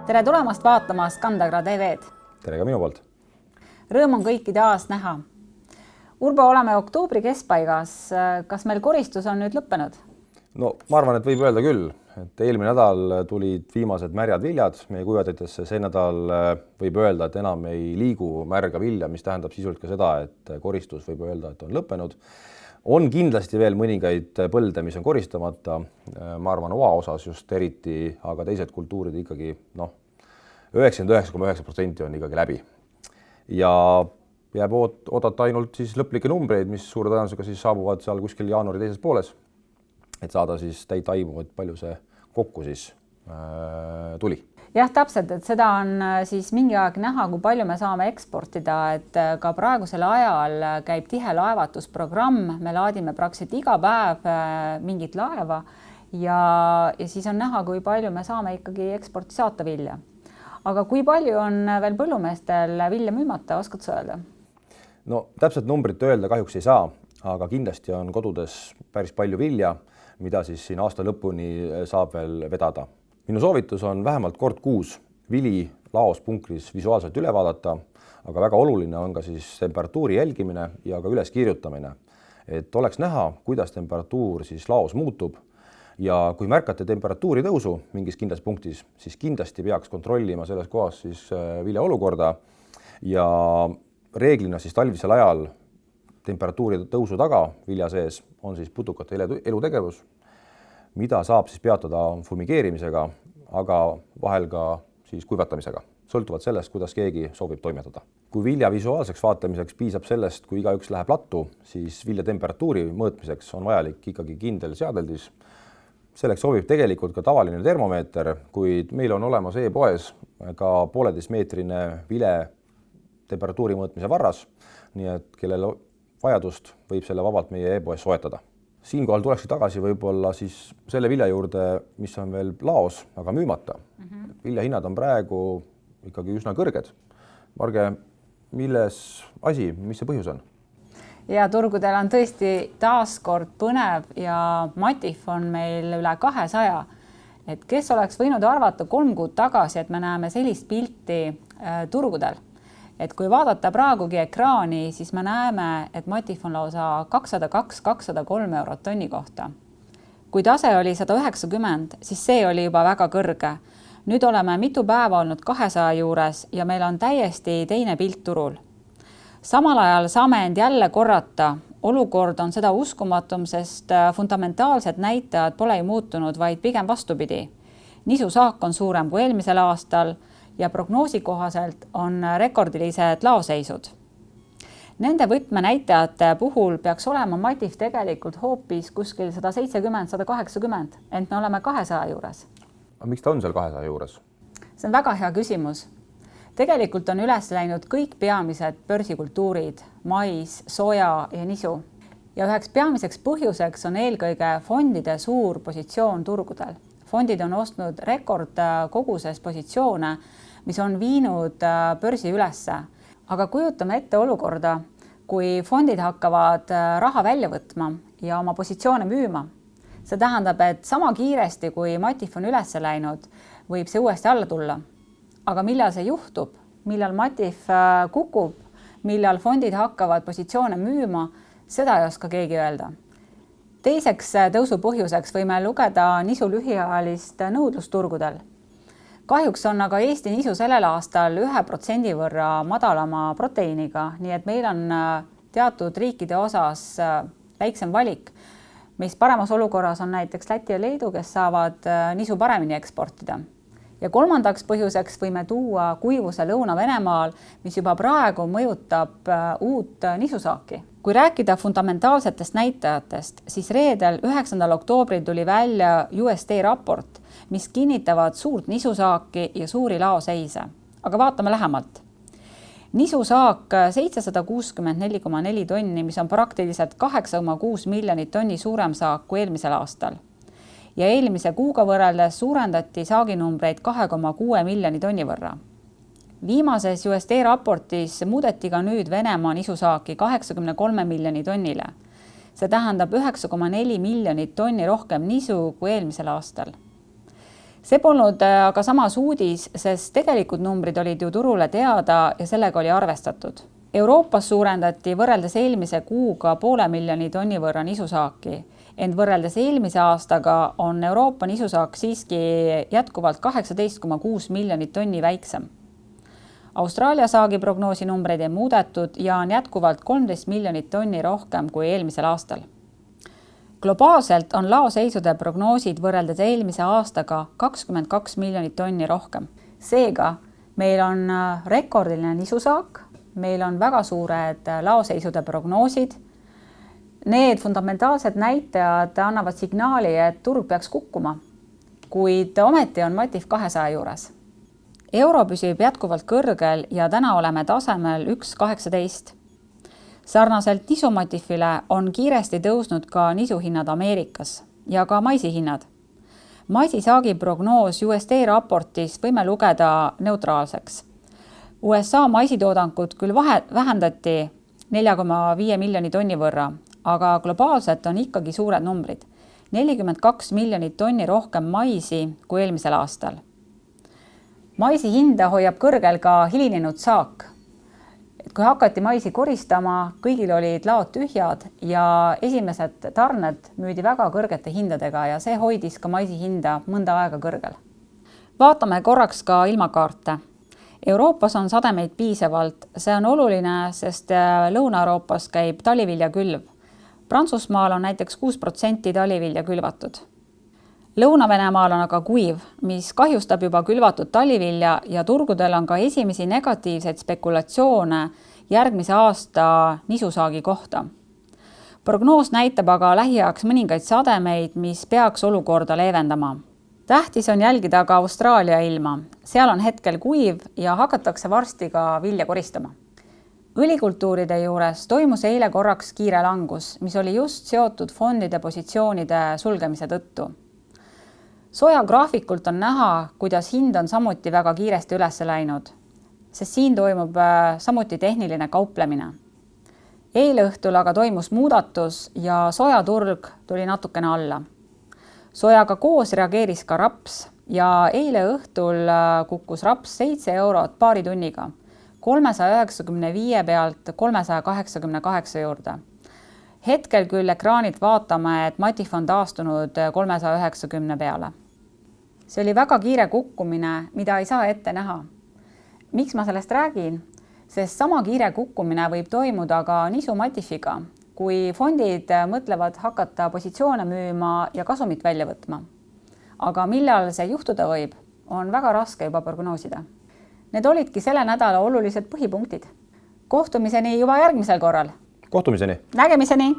Tere tulemast vaatama Skandagra TV-d. Tere ka minu poolt. Rõõm on kõiki taas näha. Urbo, oleme oktoobri keskpaigas. Kas meil koristus on nüüd lõppenud? No, ma arvan, et võib öelda küll, et eelmine nädal tulid viimased märjad viljad meie kuivatetesse. See nädal võib öelda, et enam ei liigu märga vilja, mis tähendab sisult ka seda, et koristus võib öelda, et on lõppenud. On kindlasti veel mõningaid põlde, mis on koristamata. Ma arvan, oa osas just eriti, aga teised kultuurid ikkagi 99,9% on ikkagi läbi. Ja jääb oodata ainult siis lõplikke numbreid, mis suure tõenäosusega siis saabuvad seal kuskil jaanuari teises pooles, et saada siis täit aimu, et palju see kokku siis tuli. Jah, täpselt, et seda on siis mingi aeg näha, kui palju me saame eksportida, et ka praegusel ajal käib tihe laevatusprogramm, me laadime praktiliselt iga päev mingit laeva ja siis on näha, kui palju me saame ikkagi eksporti saata vilja. Aga kui palju on veel põllumeestel vilja müümata, oskad sa öelda? No täpselt numbrit öelda kahjuks ei saa, aga kindlasti on kodudes päris palju vilja, mida siis siin aasta lõpuni saab veel vedada. Minu soovitus on vähemalt kord kuus vili laospunkris visuaalselt üle vaadata, aga väga oluline on ka siis temperatuuri jälgimine ja ka üles kirjutamine, et oleks näha, kuidas temperatuur siis laos muutub. Ja kui märkate temperatuuri tõusu mingis kindlas punktis, siis kindlasti peaks kontrollima selles kohas siis vilja olukorda ja reeglina siis talvisel ajal temperatuuri tõusu taga vilja sees on siis putukate elutegevus, mida saab siis peatada fumigeerimisega, aga vahel ka siis kuivatamisega, sõltuvalt sellest, kuidas keegi soovib toimetada. Kui vilja visuaalseks vaatamiseks piisab sellest, kui igaüks läheb lattu, siis vilja temperatuuri mõõtmiseks on vajalik ikkagi kindel seadeldis. Selleks sobib tegelikult ka tavaline termomeeter, kuid meil on olemas e-poes ka 1,5-meetrine vile temperatuuri mõõtmise varras, nii et kellel vajadust võib selle vabalt meie e-poes soetada. Siinkohal tulekski tagasi võib-olla siis selle vilja juurde, mis on veel laos, aga müümata. Viljahinnad on praegu ikkagi üsna kõrged. Marge, milles asi, mis see põhjus on? Ja turgudel on tõesti taaskord põnev ja Matif on meil üle 200. Et kes oleks võinud arvata 3 kuud tagasi, et me näeme sellist pilti turgudel. Et kui vaadata praegugi ekraani, siis me näeme, et Matif on lausa 202-203 eurot tonni kohta. Kui tase oli 190, siis see oli juba väga kõrge. Nüüd oleme mitu päeva olnud 200 juures ja meil on täiesti teine pilt turul. Samal ajal saame end jälle korrata. Olukord on seda uskumatum, sest fundamentaalsed näitajad pole ei muutunud, vaid pigem vastupidi. Nisusaak on suurem kui eelmisel aastal ja prognoosi kohaselt on rekordilised laoseisud. Nende võtmenäitajate puhul peaks olema Matif tegelikult hoopis kuskil 170-180, ent me oleme 200 juures. Aga miks ta on seal 200 juures? See on väga hea küsimus. Tegelikult on üles läinud kõik peamised börsikultuurid, mais, soja ja nisu. Ja üheks peamiseks põhjuseks on eelkõige fondide suur positsioon turgudel. Fondid on ostnud rekordkoguses positsioone, mis on viinud börsi ülesse. Aga kujutame ette olukorda, kui fondid hakkavad raha välja võtma ja oma positsioone müüma. See tähendab, et sama kiiresti, kui Matif on üles läinud, võib see uuesti alla tulla. Aga millal see juhtub, millal Matif kukub, millal fondid hakkavad positsioone müüma, seda ei oska keegi öelda. Teiseks tõusu põhjuseks võime lugeda nisu lühiajalist nõudlusturgudel. Kahjuks on aga Eesti nisu sellel aastal 1% võrra madalama proteiiniga, nii et meil on teatud riikide osas väiksem valik, mis paremas olukorras on näiteks Läti ja Leedu, kes saavad nisu paremini eksportida. Ja kolmandaks põhjuseks võime tuua kuivuse Lõuna-Venemaal, mis juba praegu mõjutab uut nisusaaki. Kui rääkida fundamentaalsetest näitajatest, siis reedel 9. oktoobril tuli välja USD raport, mis kinnitavad suurt nisusaaki ja suuri laoseise. Aga vaatame lähemalt. Nisusaak 764,4 tonni, mis on praktiliselt 8,6 miljonit tonni suurem saak kui eelmisel aastal. Ja eelmise kuuga võrreldes suurendati saaginumbreid 2,6 miljoni tonni võrra. Viimases USD raportis muudeti ka nüüd Venemaa nisusaaki 83 miljoni tonnile. See tähendab 9,4 miljonit tonni rohkem nisu kui eelmisel aastal. see polnud aga samas uudis, sest tegelikult numbrid olid ju turule teada ja sellega oli arvestatud. Euroopas suurendati võrreldes eelmise kuuga 500 000 tonni võrra nisusaaki, ent võrreldes eelmise aastaga on Euroopa nisusaak siiski jätkuvalt 18,6 miljonit tonni väiksem. Austraalia saagi prognoosi numbreid ei muudetud ja on jätkuvalt 13 miljonit tonni rohkem kui eelmisel aastal. Globaalselt on laoseisude prognoosid võrreldes eelmise aastaga 22 miljonit tonni rohkem. Seega meil on rekordiline nisusaak, meil on väga suured laoseisude prognoosid. Need fundamentaalsed näitajad annavad signaali, et turg peaks kukkuma, kuid ometi on Matif 200 juures. Euro püsib jätkuvalt kõrgel ja täna oleme tasemel 1,18. Sarnaselt nisumatifile on kiiresti tõusnud ka nisuhinnad Ameerikas ja ka maisihinnad. Maisisaagi prognoos USDA raportis võime lugeda neutraalseks. USA maisitoodangut küll vähendati 4,5 miljoni tonni võrra, aga globaalselt on ikkagi suured numbrid. 42 miljonit tonni rohkem maisi kui eelmisel aastal. Maisi hinda hoiab kõrgel ka hilinenud saak. Kui hakati maisi koristama, kõigil olid laod tühjad ja esimesed tarned müüdi väga kõrgete hindadega ja see hoidis ka maisi hinda mõnda aega kõrgel. Vaatame korraks ka ilmakaarte. Euroopas on sademeid piisavalt. See on oluline, sest Lõuna-Euroopas käib talivilja külv. Prantsusmaal on näiteks 6% talivilja külvatud. Lõuna-Venemaal on aga kuiv, mis kahjustab juba külvatud talivilja ja turgudel on ka esimesi negatiivseid spekulatsioone järgmise aasta nisusaagi kohta. Prognoos näitab aga lähiajaks mõningaid sademeid, mis peaks olukorda leevendama. Tähtis on jälgida ka Austraalia ilma. Seal on hetkel kuiv ja hakatakse varsti ka vilja koristama. Õlikultuuride juures toimus eile korraks kiire langus, mis oli just seotud fondide positsioonide sulgemise tõttu. Soja graafikult on näha, kuidas hind on samuti väga kiiresti üles läinud, sest siin toimub samuti tehniline kauplemine. Eile õhtul aga toimus muudatus ja sojaturg tuli natukene alla. Sojaga koos reageeris ka raps ja eile õhtul kukkus raps 7 eurot paari tunniga, 395 pealt 388 juurde. Hetkel küll ekraanilt vaatame, et Matif on taastunud 390 peale. See oli väga kiire kukkumine, mida ei saa ette näha. Miks ma sellest räägin? Sest sama kiire kukkumine võib toimuda ka nisu Matifiga, kui fondid mõtlevad hakata positsioone müüma ja kasumit välja võtma. Aga millal see juhtuda võib, on väga raske juba prognoosida. Need olidki selle nädala olulised põhipunktid. Kohtumiseni juba järgmisel korral. Kohtumiseni! Nägemiseni!